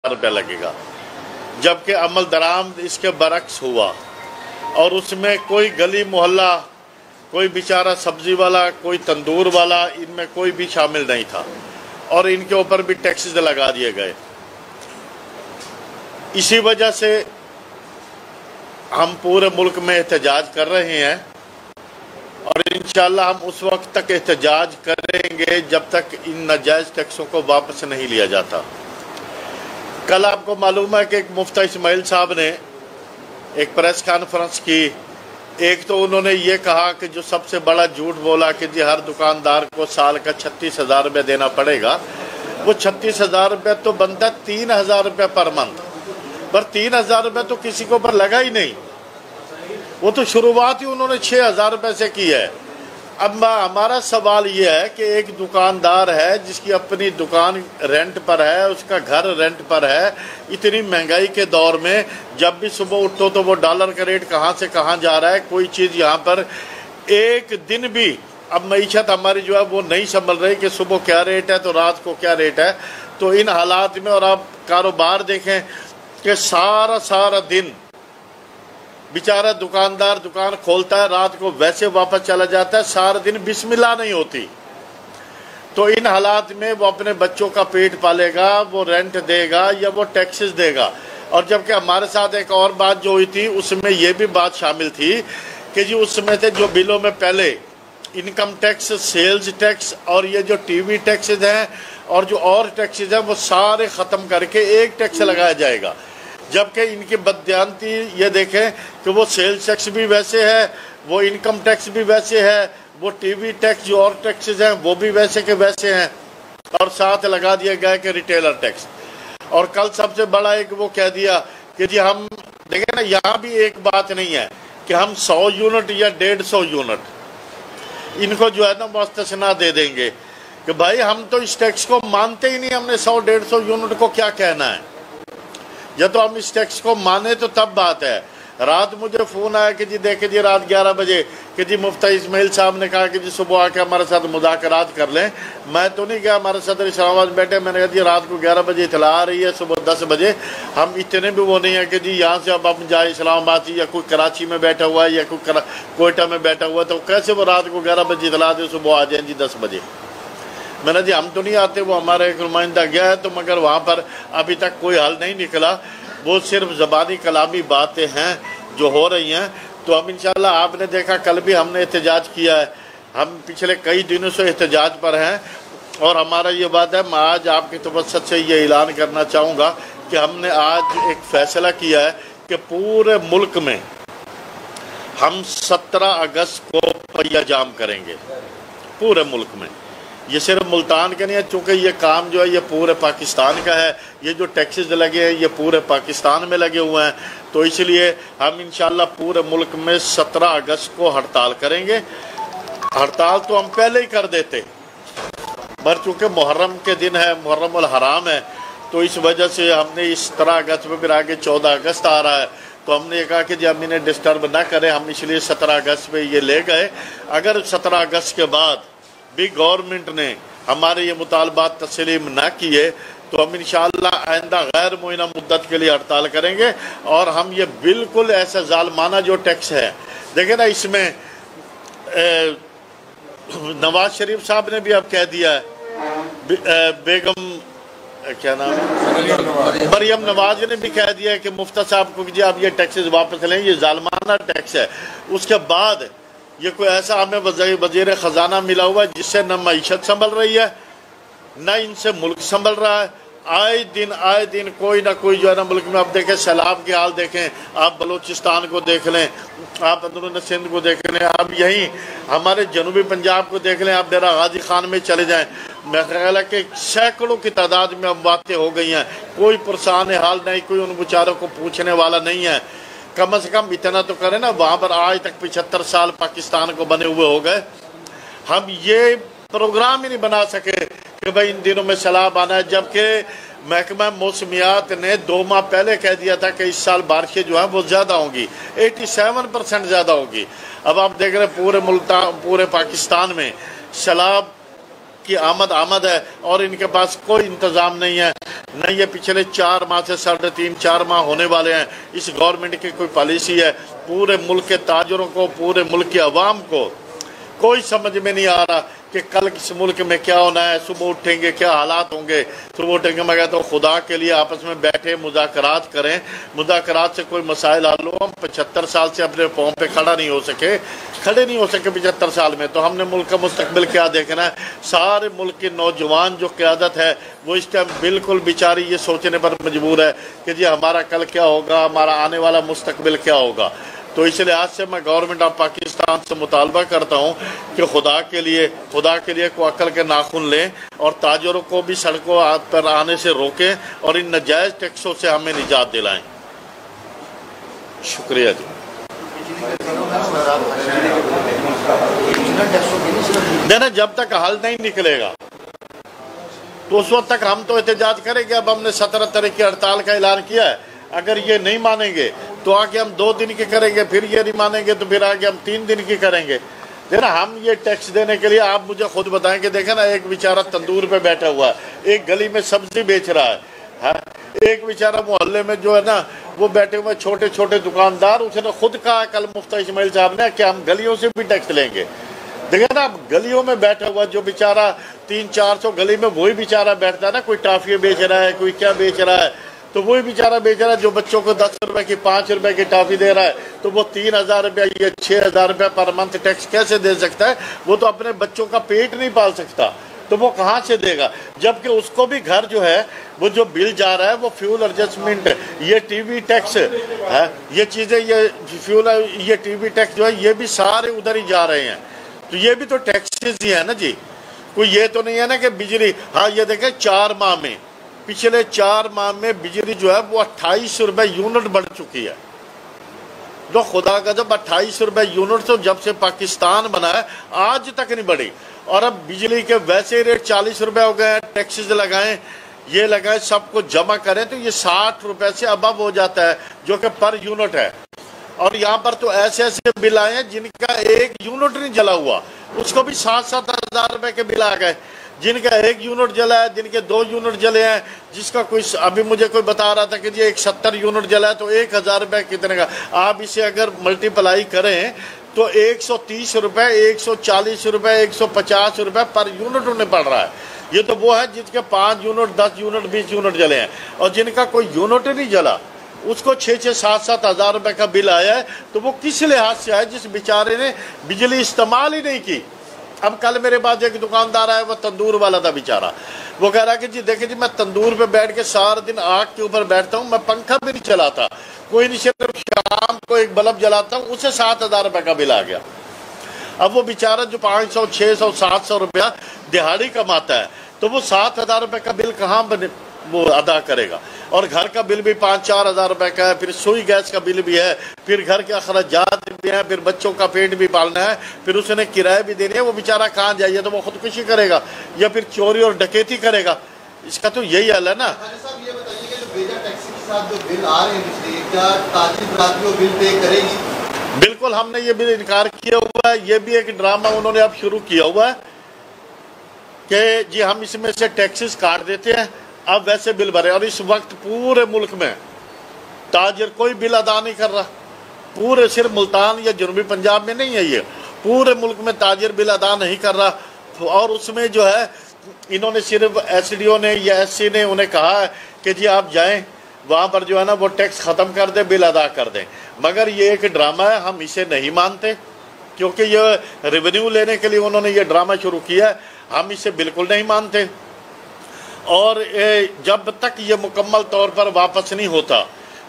रुपया लगेगा, जबकि अमल दरामद इसके बरक्स हुआ। और उसमें कोई गली मोहल्ला, कोई बेचारा सब्जी वाला, कोई तंदूर वाला, इनमें कोई भी शामिल नहीं था और इनके ऊपर भी टैक्सेस लगा दिए गए। इसी वजह से हम पूरे मुल्क में एहतजाज कर रहे हैं और इंशाअल्लाह हम उस वक्त तक एहतजाज करेंगे जब तक इन नाजायज़ टैक्सों को वापस नहीं लिया जाता। कल आपको मालूम है कि एक मुफ्ती इस्माइल साहब ने एक प्रेस कॉन्फ्रेंस की। एक तो उन्होंने ये कहा कि जो सबसे बड़ा झूठ बोला कि जी हर दुकानदार को साल का 36,000 रुपये देना पड़ेगा। वो 36,000 रुपये तो बनता है 3,000 रुपये पर मंथ, पर 3,000 रुपये तो किसी को पर लगा ही नहीं। वो तो शुरुआत ही उन्होंने 6,000 रुपये से की है। अब हमारा सवाल ये है कि एक दुकानदार है जिसकी अपनी दुकान रेंट पर है, उसका घर रेंट पर है, इतनी महंगाई के दौर में जब भी सुबह उठो तो वो डॉलर का रेट कहाँ से कहाँ जा रहा है, कोई चीज़ यहाँ पर एक दिन भी अब मईशत हमारी जो है वो नहीं संभल रही कि सुबह क्या रेट है तो रात को क्या रेट है। तो इन हालात में और आप कारोबार देखें कि सारा दिन बेचारा दुकानदार दुकान खोलता है, रात को वैसे वापस चला जाता है, सारा दिन बिस्मिल्लाह नहीं होती। तो इन हालात में वो अपने बच्चों का पेट पालेगा, वो रेंट देगा या वो टैक्सेस देगा। और जबकि हमारे साथ एक और बात जो हुई थी उसमें ये भी बात शामिल थी कि जी उसमें से जो बिलों में पहले इनकम टैक्स, सेल्स टैक्स और ये जो टीवी टैक्सेस हैं और जो और टैक्सेस हैं वो सारे ख़त्म करके एक टैक्स लगाया जाएगा। जबकि इनकी बददियानती ये देखें कि वो सेल्स टैक्स भी वैसे है, वो इनकम टैक्स भी वैसे है, वो टीवी टैक्स जो और टैक्सेस हैं वो भी वैसे के वैसे हैं और साथ लगा दिया गया कि रिटेलर टैक्स। और कल सबसे बड़ा एक वो कह दिया कि जी हम देखें ना, यहाँ भी एक बात नहीं है कि हम 100 यूनिट या 150 यूनिट इनको जो है ना मुस्तस्ना दे देंगे कि भाई हम तो इस टैक्स को मानते ही नहीं, हमने 100-150 यूनिट को क्या कहना है। या तो हम इस टैक्स को माने तो तब बात है। रात मुझे फ़ोन आया कि जी देखे जी रात 11 बजे कि जी मुफ्ती इस्माइल साहब ने कहा कि जी सुबह आके हमारे साथ मुज़ाकरात कर लें। मैं तो नहीं गया, हमारे सदर इस्लामाबाद बैठे, मैंने कहा जी रात को 11 बजे इतला आ रही है, सुबह 10 बजे हम इतने भी वो नहीं है कि जी यहाँ से अब हम जाए इस्लामाबाद से, या कोई कराची में बैठा हुआ है या कोई कोयटा में बैठा हुआ है, तो कैसे वो रात को 11 बजे इतला दे सुबह आ जाए जी 10 बजे। मैंने जी हम तो नहीं आते, वो हमारा एक नुमाइंदा गया है तो मगर वहाँ पर अभी तक कोई हल नहीं निकला। वो सिर्फ ज़बानी कलामी बातें हैं जो हो रही हैं। तो हम इंशाल्लाह, आपने देखा कल भी हमने एहतजाज किया है, हम पिछले कई दिनों से एहतजाज पर हैं और हमारा ये वादा है। मैं आज आपकी तवज्जो से ये ऐलान करना चाहूँगा कि हमने आज एक फ़ैसला किया है कि पूरे मुल्क में हम 17 अगस्त को पहिया जाम करेंगे पूरे मुल्क में। ये सिर्फ मुल्तान का नहीं है, चूँकि ये काम जो है ये पूरे पाकिस्तान का है। ये जो टैक्सेस लगे हैं ये पूरे पाकिस्तान में लगे हुए हैं, तो इसलिए हम इंशाल्लाह पूरे मुल्क में 17 अगस्त को हड़ताल करेंगे। हड़ताल तो हम पहले ही कर देते, पर चूँकि मुहर्रम के दिन है, मुहर्रम उल हराम है, तो इस वजह से हमने इस 17 अगस्त में फिर आगे 14 अगस्त आ रहा है, तो हमने कहा कि जब हम इन्हें डिस्टर्ब ना करें, हम इसलिए 17 अगस्त में ये ले गए। अगर 17 अगस्त के बाद भी गवर्नमेंट ने हमारे ये मुतालबात तस्लीम ना किए तो हम इंशाअल्लाह आइंदा गैर मुइना मुद्दत के लिए हड़ताल करेंगे। और हम ये बिल्कुल ऐसा जालमाना जो टैक्स है, देखें ना, इसमें नवाज शरीफ साहब ने भी अब कह दिया है, बेगम क्या नाम है, मरियम नवाज ने भी कह दिया है कि मुफ्ती साहब को जी आप ये टैक्सेस वापस लें, ये जालमाना टैक्स है। उसके बाद ये कोई ऐसा हमें वज़ीर ख़जाना मिला हुआ है जिससे न मईशत संभल रही है न इनसे मुल्क संभल रहा है। आए दिन कोई ना कोई जो है ना मुल्क में, आप देखें सैलाब के हाल देखें, आप बलूचिस्तान को देख लें, आप अंदरून सिंध को देख लें, आप यहीं हमारे जनूबी पंजाब को देख लें, आप डेरा गाजी खान में चले जाएँ, मेरा ख्याल है कि सैकड़ों की तादाद में अमवातें हो गई हैं। कोई पुरसान हाल नहीं, कोई उन बेचारों को पूछने वाला नहीं है। कम से कम इतना तो करें ना, वहाँ पर आज तक 75 साल पाकिस्तान को बने हुए हो गए, हम ये प्रोग्राम ही नहीं बना सके कि भाई इन दिनों में सैलाब आना है। जबकि महकमा मौसमियात ने 2 माह पहले कह दिया था कि इस साल बारिशें जो हैं वो ज़्यादा होंगी, 87% ज़्यादा होगी। अब आप देख रहे हैं पूरे पाकिस्तान में सैलाब इनकी आमद है और इनके पास कोई इंतजाम नहीं है। नहीं, ये पिछले 4 माह से 3.5-4 माह होने वाले हैं। इस गवर्नमेंट की कोई पॉलिसी है, पूरे मुल्क के ताजरों को, पूरे मुल्क की आवाम को कोई समझ में नहीं आ रहा कि कल इस मुल्क में क्या होना है, सुबह उठेंगे क्या हालात होंगे। सुबह उठेंगे, मैं कहता हूँ खुदा के लिए आपस में बैठे मुज़ाकरात करें, मुज़ाकरात से कोई मसाइल हल हो। हम 75 साल से अपने पाँव पे खड़े नहीं हो सके 75 साल में, तो हमने मुल्क का मुस्तकबिल क्या देखना है। सारे मुल्क की नौजवान जो क़यादत है वो इस टाइम बिल्कुल बेचारी ये सोचने पर मजबूर है कि जी हमारा कल क्या होगा, हमारा आने वाला मुस्तकबिल क्या होगा। तो इस लिहाज से मैं गवर्नमेंट ऑफ पाकिस्तान से मुतालबा करता हूँ कि खुदा के लिए को अकल के नाखून लें और ताजरों को भी सड़कों पर आने से रोकें और इन नाजायज़ टैक्सों से हमें निजात दिलाएं। शुक्रिया जी। देना जब तक हल नहीं निकलेगा तो उस वक्त तक हम तो एहतजाज करेंगे। अब हमने 17 तारीख की हड़ताल का ऐलान किया है। अगर ये नहीं मानेंगे तो आगे हम 2 दिन की करेंगे, फिर ये नहीं मानेंगे तो फिर आगे हम 3 दिन की करेंगे। देखना, हम ये टैक्स देने के लिए आप मुझे खुद बताएं कि देखें ना, एक बेचारा तंदूर पे बैठा हुआ है, एक गली में सब्जी बेच रहा है, हाँ? एक बेचारा मोहल्ले में जो है ना वो बैठे हुए छोटे छोटे दुकानदार, उसने खुद कहा कल मुफ्ती इस्माइल साहब ने कि हम गलियों से भी टैक्स लेंगे। देखें ना, गलियों में बैठा हुआ जो बेचारा 300-400 गली में वही बेचारा बैठता है ना, कोई टाफिया बेच रहा है, कोई क्या बेच रहा है, तो वही बेचारा बेच रहा है जो बच्चों को 10 रुपए की 5 रुपए की टॉफी दे रहा है, तो वो 3000 रुपया या 6000 रुपया पर मंथ टैक्स कैसे दे सकता है। वो तो अपने बच्चों का पेट नहीं पाल सकता, तो वो कहाँ से देगा। जबकि उसको भी घर जो है वो जो बिल जा रहा है वो फ्यूल एडजस्टमेंट, ये टीवी टैक्स है, ये चीज़ें, ये फ्यूल, ये टीवी टैक्स जो है ये भी सारे उधर ही जा रहे हैं। तो ये भी तो टैक्सेस ही है ना जी। कोई ये तो नहीं है ना कि बिजली, हाँ ये देखें 4 माह में, पिछले 4 माह में बिजली जो है वो 28 रुपए यूनिट बढ़ चुकी है। तो खुदा का जब 28 रुपए यूनिट तो जब से पाकिस्तान बना है आज तक नहीं बढ़ी। और अब बिजली के वैसे रेट 40 रुपए हो गए हैं, टैक्सेस लगाएं, ये लगाएं, सब कुछ जमा करें तो ये 60 रुपए से अबव हो जाता है जो कि पर यूनिट है। और यहाँ पर तो ऐसे ऐसे बिल आए हैं जिनका 1 यूनिट नहीं जला हुआ, उसको भी 7-7 हज़ार रुपए के बिल आ गए। जिनका 1 यूनिट जला है, जिनके 2 यूनिट जले हैं, जिसका कोई अभी मुझे कोई बता रहा था कि जी 70 यूनिट जला है तो 1000 रुपये कितने का। आप इसे अगर मल्टीप्लाई करें तो 130 रुपये, 140 रुपये, 150 रुपये पर यूनिट उन्हें पड़ रहा है। ये तो वो है जिसके 5 यूनिट, 10 यूनिट, 20 यूनिट जले हैं, और जिनका कोई यूनिट नहीं जला उसको 6-6, 7-7 हज़ार रुपये का बिल आया है। तो वो किस लिहाज से आया जिस बेचारे ने बिजली इस्तेमाल ही नहीं की। अब कल मेरे पास एक दुकानदार आया, वो तंदूर वाला था बेचारा, वो कह रहा कि जी देखिए जी मैं तंदूर पे बैठ के सारा दिन आग के ऊपर बैठता हूँ, मैं पंखा भी नहीं चलाता, कोई नहीं, सिर्फ शाम को एक बल्ब जलाता हूँ, उसे 7,000 रुपये का बिल आ गया। अब वो बेचारा जो 500, 600, 700 रुपया दिहाड़ी कमाता है, तो वो 7,000 रुपये का बिल कहाँ वो अदा करेगा। और घर का बिल भी 5-4 हज़ार रुपये का है, फिर सुई गैस का बिल भी है, फिर घर के अखराजात भी हैं, फिर बच्चों का पेट भी पालना है, फिर उसने किराए भी देने हैं। वो बेचारा कहाँ जाइए, तो वो खुदकुशी करेगा या फिर चोरी और डकैती करेगा। इसका तो यही हाल है ना। ये बताइए कि जो बेजा टैक्सी के साथ जो बिल आ रहे हैं बिजली, क्या ताजिर बरादरी वो बिल पे करेगी? बिल्कुल, हमने ये बिल इनकार किया हुआ है। ये भी एक ड्रामा उन्होंने अब शुरू किया हुआ है कि जी हम इसमें से टैक्सेस काट देते हैं, अब वैसे बिल भरे। और इस वक्त पूरे मुल्क में ताजिर कोई बिल अदा नहीं कर रहा, पूरे सिर्फ मुल्तान या जनूबी पंजाब में नहीं है, ये पूरे मुल्क में ताजिर बिल अदा नहीं कर रहा। और उसमें जो है इन्होंने सिर्फ एसडीओ ने या एससी ने उन्हें कहा है कि जी आप जाएं वहाँ पर जो है ना वो टैक्स ख़त्म कर दें, बिल अदा कर दें। मगर ये एक ड्रामा है, हम इसे नहीं मानते, क्योंकि ये रेवेन्यू लेने के लिए उन्होंने ये ड्रामा शुरू किया है, हम इसे बिल्कुल नहीं मानते। और जब तक ये मुकम्मल तौर पर वापस नहीं होता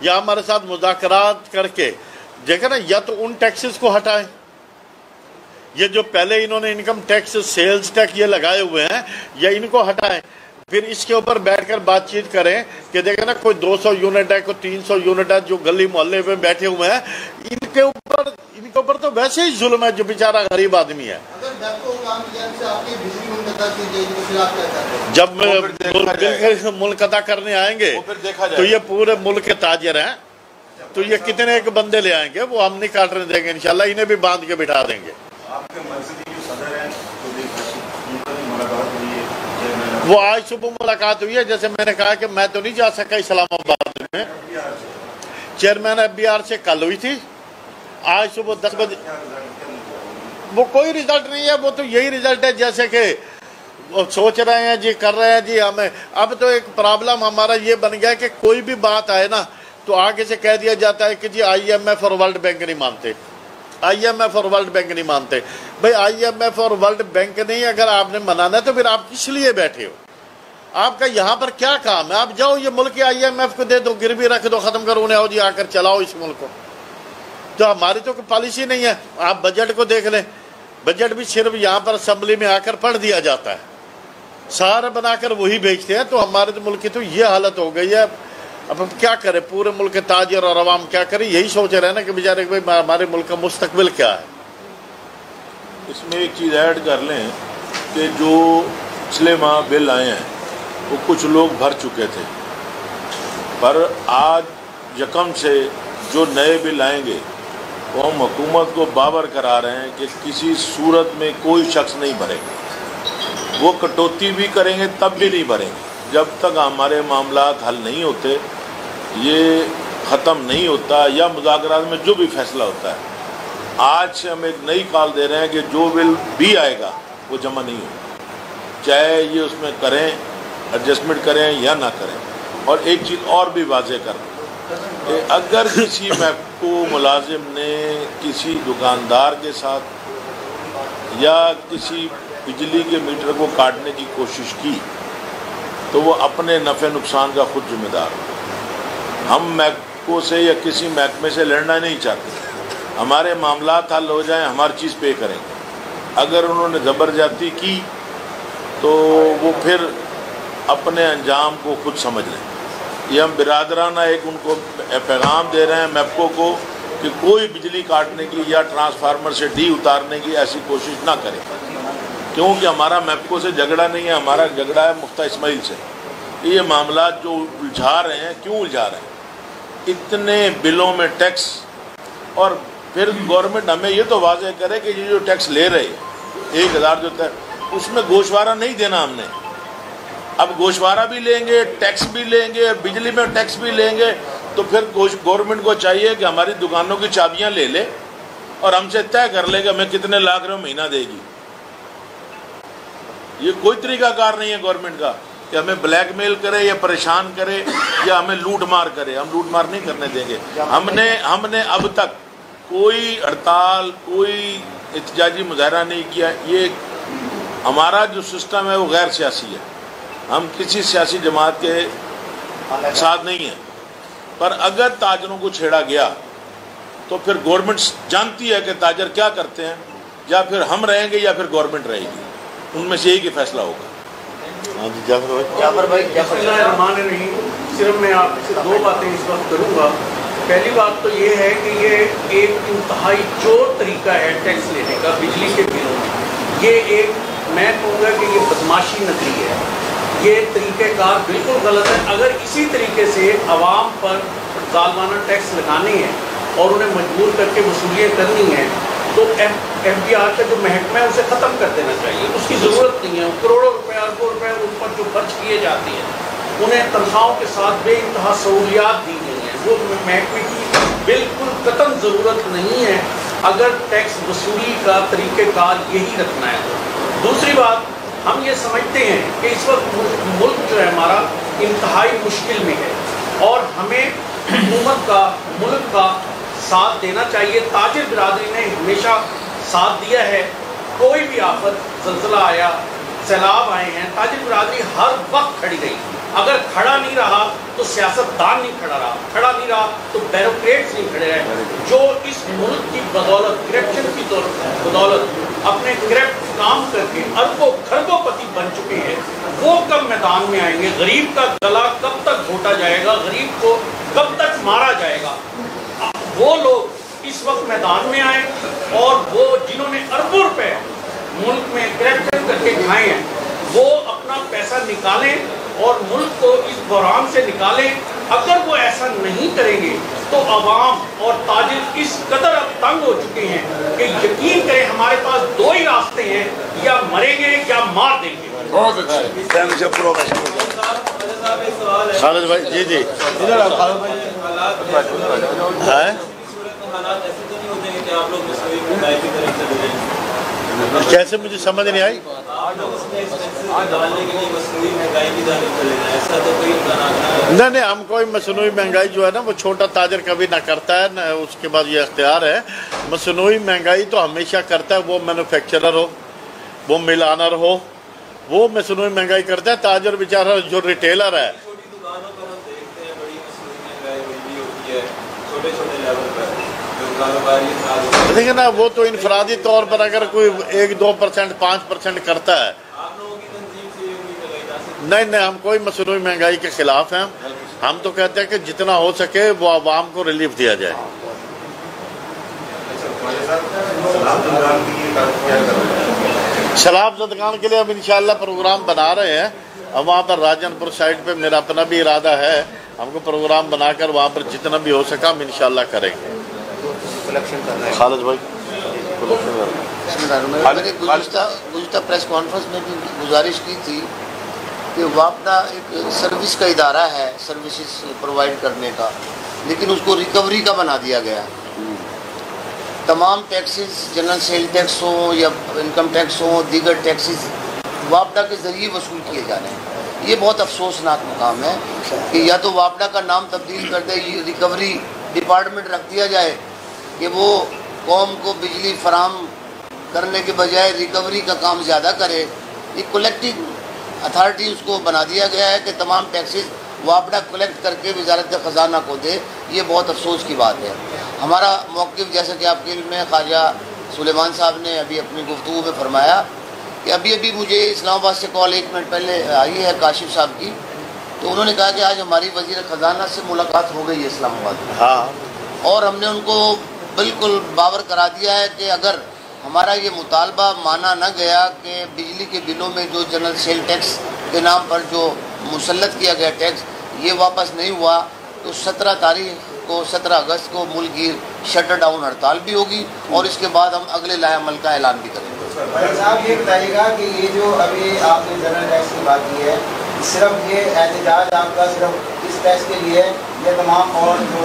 या हमारे साथ मुज़ाकरात करके देखें ना, या तो उन टैक्सेस को हटाएं, ये जो पहले इन्होंने इनकम टैक्स, सेल्स टैक्स ये लगाए हुए हैं, या इनको हटाएं, फिर इसके ऊपर बैठकर बातचीत करें कि देखें ना कोई 200 यूनिट है, कोई 300 यूनिट है, जो गली मोहल्ले में बैठे हुए हैं, इनके ऊपर तो वैसे ही जुल्म है, जो बेचारा गरीब आदमी है। जब मुल्क अदा करने आएंगे तो ये पूरे मुल्क के ताजिर हैं, तो ये कितने एक बंदे ले आएंगे, वो हम नहीं काटने देंगे इंशाल्लाह, इन्हें भी बांध के बिठा देंगे। आपके मस्जिद जो सदर है तो मुलाकात हुई है वो आज सुबह मुलाकात हुई है। जैसे मैंने कहा कि मैं तो नहीं जा सका इस्लामाबाद में, चेयरमैन FBR से कल हुई थी, आज सुबह 10 बजे। वो कोई रिजल्ट नहीं है, वो तो यही रिजल्ट है जैसे कि वो सोच रहे हैं जी, कर रहे हैं जी। हमें अब तो एक प्रॉब्लम हमारा ये बन गया कि कोई भी बात आए ना तो आगे से कह दिया जाता है कि जी IMF और वर्ल्ड बैंक नहीं मानते, IMF और वर्ल्ड बैंक नहीं मानते। भाई IMF और वर्ल्ड बैंक नहीं अगर आपने मनाना है तो फिर आप किस लिए बैठे हो? आपका यहाँ पर क्या काम है? आप जाओ ये मुल्क IMF को दे दो, गिरवी रख दो, खत्म करो, उन्हें आओ जी आकर चलाओ इस मुल्क को। तो हमारी तो कोई पॉलिसी नहीं है। आप बजट को देख लें, बजट भी सिर्फ यहाँ पर असेंबली में आकर पढ़ दिया जाता है, सारा बनाकर वही भेजते हैं। तो हमारे तो मुल्क की तो ये हालत हो गई है। अब हम क्या करें? पूरे मुल्क के ताजिर और अवाम क्या करें? यही सोच रहे हैं ना कि बेचारे भाई हमारे मुल्क का मुस्तकबिल क्या है। इसमें एक चीज़ ऐड कर लें कि जो पिछले माह बिल आए हैं वो कुछ लोग भर चुके थे, पर आज यकम से जो नए बिल आएंगे वो हम हुकूमत को बावर करा रहे हैं कि किसी सूरत में कोई शख्स नहीं भरेगा। वो कटौती भी करेंगे तब भी नहीं भरेंगे जब तक हमारे मामलात हल नहीं होते, ये ख़त्म नहीं होता या मुज़ाकरात में जो भी फैसला होता है। आज से हम एक नई कॉल दे रहे हैं कि जो बिल भी आएगा वो जमा नहीं होगा, चाहे ये उसमें करें, एडजस्टमेंट करें या ना करें। और एक चीज़ और भी वाज़ेह कर कि अगर किसी महकू मुलाजिम ने किसी दुकानदार के साथ या किसी बिजली के मीटर को काटने की कोशिश की तो वो अपने नफ़े नुकसान का खुद जिम्मेदार हो। हम महकमों से या किसी महकमे से लड़ना नहीं चाहते, हमारे मामलात हल हो जाएं, हमारी चीज़ पे करेंगे। अगर उन्होंने ज़बरदस्ती की तो वो फिर अपने अंजाम को खुद समझ लें। ये हम बिरादराना एक उनको पैगाम दे रहे हैं मैपको को कि कोई बिजली काटने की या ट्रांसफार्मर से डी उतारने की ऐसी कोशिश ना करें, क्योंकि हमारा मैपको से झगड़ा नहीं है, हमारा झगड़ा है मुफ्ता इस्माइल से। ये मामला जो उलझा रहे हैं, क्यों उलझा रहे हैं? इतने बिलों में टैक्स, और फिर गवर्नमेंट हमें ये तो वाज़ेह करे कि ये जो टैक्स ले रहे हैं 1000 जो है उसमें गोशवारा नहीं देना हमने। अब गोशवारा भी लेंगे, टैक्स भी लेंगे, बिजली में टैक्स भी लेंगे, तो फिर गवर्नमेंट को चाहिए कि हमारी दुकानों की चाबियां ले ले और हमसे तय कर ले कि हमें कितने लाख रुपये महीना देगी। ये कोई तरीकाकार नहीं है गवर्नमेंट का कि हमें ब्लैकमेल करे या परेशान करे या हमें लूट मार करे। हम लूट मार नहीं करने देंगे। हमने अब तक कोई हड़ताल, कोई एहतजाजी मुजाहरा नहीं किया। ये हमारा जो सिस्टम है वो गैर सियासी है, हम किसी सियासी जमात के साथ नहीं हैं। पर अगर ताजरों को छेड़ा गया तो फिर गवर्नमेंट जानती है कि ताजर क्या करते हैं, या फिर हम रहेंगे या फिर गवर्नमेंट रहेगी, उनमें से एक ही फैसला होगा। जाफर भाई, सिर्फ मैं आपसे 2 बातें इस वक्त करूँगा। पहली बात तो ये है कि ये एक इंतहाई चोर तरीका है टैक्स लेने का बिजली के बिलों में। ये एक, मैं कहूँगा कि ये बदमाशी नकली है, ये तरीक़ेकार बिल्कुल गलत है। अगर इसी तरीके से आवाम पर जालमाना टैक्स लगाने हैं और उन्हें मजबूर करके वसूलियाँ करनी है तो FBR का जो महकमा है उसे ख़त्म कर देना चाहिए। उसकी ज़रूरत नहीं है। करोड़ों रुपए, अरबों रुपए उन पर जो खर्च किए जाते हैं, उन्हें तनख्वाहों के साथ बेइंतहा सहूलियात दी गई हैं, वो महकमे की बिल्कुल कतई ज़रूरत नहीं है अगर टैक्स वसूली का तरीक़ेकार यही रखना है। दूसरी बात, हम ये समझते हैं कि इस वक्त मुल्क जो है हमारा इंतहाई मुश्किल में है और हमें हुकूमत का, मुल्क का साथ देना चाहिए। ताजिर बिरादरी ने हमेशा साथ दिया है। कोई भी आफत, ज़लज़ला आया, सैलाब आए हैं, ताजिर बिरादरी हर वक्त खड़ी रही। अगर खड़ा नहीं रहा तो सियासतदान नहीं खड़ा रहा, खड़ा नहीं रहा तो ब्यूरोक्रेट्स नहीं खड़े रहे, जो इस मुल्क की बदौलत, करप्शन की बदौलत अपने करप्ट काम करके अरबों खरबोपति बन चुके हैं, वो कब मैदान में आएंगे? गरीब का गला कब तक घोटा जाएगा? गरीब को कब तक मारा जाएगा? वो लोग इस वक्त मैदान में आए और वो जिन्होंने अरबों रुपए मुल्क में करप्शन करके खाए हैं, वो अपना पैसा निकालें और मुल्क को इस बहरान से निकालें। अगर वो ऐसा नहीं करेंगे तो अवाम और ताजिर इस कदर अब तंग हो चुके हैं कि यकीन करें हमारे पास 2 ही रास्ते हैं, या मरेंगे या मार देंगे। खालिद भाई जी जी है। कैसे, मुझे समझ नहीं आई। नहीं, हम कोई मसनूई महंगाई जो है ना वो छोटा ताजर कभी ना करता है ना, उसके बाद ये अख्तियार है। मसनूई महंगाई तो हमेशा करता है वो मैन्युफैक्चरर हो, वो मिल ऑनर हो, वो मसनूई महंगाई करता है। ताजर बेचारा जो रिटेलर है, देखिए ना, वो तो इनफरादी तौर पर अगर कोई 1-2%, 5% करता है। नहीं, हम कोई मसनूई महंगाई के खिलाफ हैं। हम तो कहते हैं कि जितना हो सके वो आवाम को रिलीफ दिया जाए। सलाब जदगान के लिए अब इंशाल्लाह प्रोग्राम बना रहे हैं। अब वहाँ पर राजनपुर साइड पे मेरा अपना भी इरादा है, हमको प्रोग्राम बनाकर वहाँ पर जितना भी हो सका हम इंशाल्लाह करेंगे। खालिद भाई, मैंने गुज़िश्ता प्रेस कॉन्फ्रेंस में भी गुजारिश की थी कि वापडा एक सर्विस का इदारा है, सर्विसेज प्रोवाइड करने का, लेकिन उसको रिकवरी का बना दिया गया। तमाम टैक्सेस, जनरल सेल टैक्स हो या इनकम टैक्स हो, दीगर टैक्सेस वापडा के ज़रिए वसूल किए जा रहे हैं। ये बहुत अफसोसनाक मुकाम है कि या तो वापडा का नाम तब्दील कर दे, रिकवरी डिपार्टमेंट रख दिया जाए कि वो कौम को बिजली फराम करने के बजाय रिकवरी का काम ज़्यादा करे। एक कलेक्टिव अथॉरिटी उसको बना दिया गया है कि तमाम टैक्सेस वापडा कलेक्ट करके वजारत ख़जाना को दे। ये बहुत अफसोस की बात है। हमारा मौक़िफ़, जैसा कि आपके इल्म में ख्वाजा सुलेमान साहब ने अभी अपनी गुफ्तगू में फरमाया कि अभी मुझे इस्लामाबाद से कॉल 1 मिनट पहले आई है काशिफ साहब की, तो उन्होंने कहा कि आज हमारी वज़ीर ख़जाना से मुलाकात हो गई है इस्लामाबाद में। हाँ, और हमने उनको बिल्कुल बावर करा दिया है कि अगर हमारा ये मुतालबा माना न गया कि बिजली के बिलों में जो जनरल सेल टैक्स के नाम पर जो मुसल्लत किया गया टैक्स ये वापस नहीं हुआ, तो 17 अगस्त को मुल्क की शटर डाउन हड़ताल भी होगी और इसके बाद हम अगले लाएअमल का ऐलान भी करेंगे। साहब ये बताइएगा कि ये जो अभी आपने जनरल टैक्स की बात की है, सिर्फ ये एहतजाज आपका सिर्फ इस टैक्स के लिए या तमाम और जो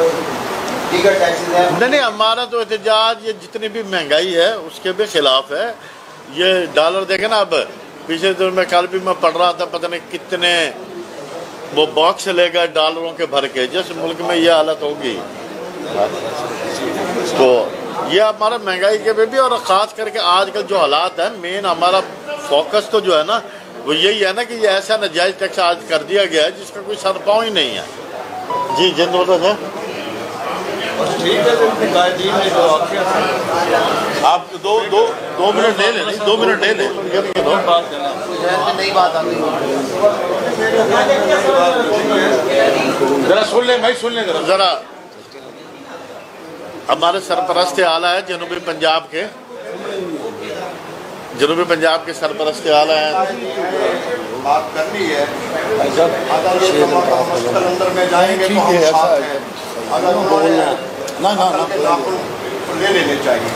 दीगर टैक्सेस हैं? नहीं, हमारा तो एहतजाज ये जितनी भी महंगाई है उसके भी खिलाफ है। ये डॉलर देखे ना, अब पिछले दिन में कल भी मैं पढ़ रहा था, पता नहीं कितने वो बॉक्स ले गए डॉलरों के भर के। जिस मुल्क में ये हालत होगी तो ये हमारा महंगाई के भी और ख़ास करके आजकल जो हालात है, मेन हमारा फोकस तो जो है ना वो यही है ना कि ये ऐसा नाजायज़ टैक्स आज कर दिया गया है जिसका कोई सर पाँव ही नहीं है। जी जिंद होता था आप दो मिनट ले लें, 2 मिनट ले लें, नई बात आ गई। जरा सुन ले भाई, सुन ले जरा। हमारे सरपरस्त आला है जनूबी पंजाब के सरपरस्त आला है। बात करनी है, अगर ये अंदर में जाएंगे तो हम साथ हैं। अगर उन्होंने ले लेने चाहिए,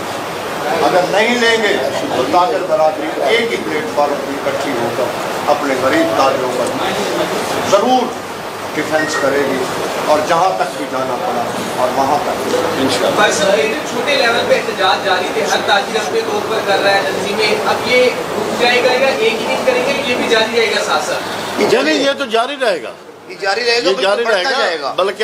अगर नहीं लेंगे तो ताजर बरादरी एक ही प्लेटफॉर्म पर इकट्ठी होकर अपने गरीब ताजरों पर ज़रूर डिफेंस करेगी और जहाँ तक भी जाना पड़ा और वहाँ तक। छोटे लेवल पे एहतजाज जारी थे, हर ताजिर अपने तौर पर कर रहा है तंजीमें, अब ये रुक जाएगा या एक ही दिन करेंगे, ये भी जारी रहेगा साथ साथ? ये तो जारी रहेगा, ये जारी रहेगा। बल्कि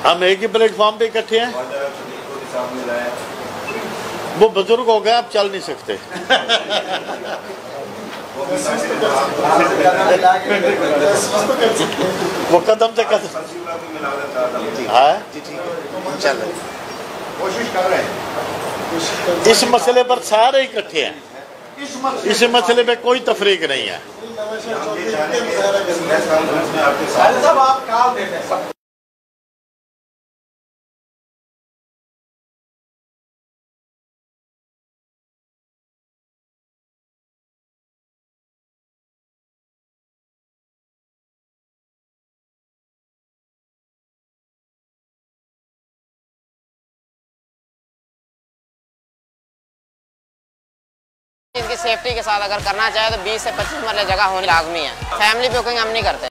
हम एक ही प्लेटफॉर्म पे इकट्ठे हैं। वो बुजुर्ग हो गए, आप चल नहीं सकते। वो कदम से कदम कोशिश कर रहे हैं। इस मसले पर सारे इकट्ठे हैं, इस मसले पे कोई तफरीक नहीं है। आप काम देते हैं। इनकी सेफ्टी के साथ अगर करना चाहे तो 20 से 25 मरले जगह होनी लाजमी है। फैमिली बुकिंग हम नहीं करते।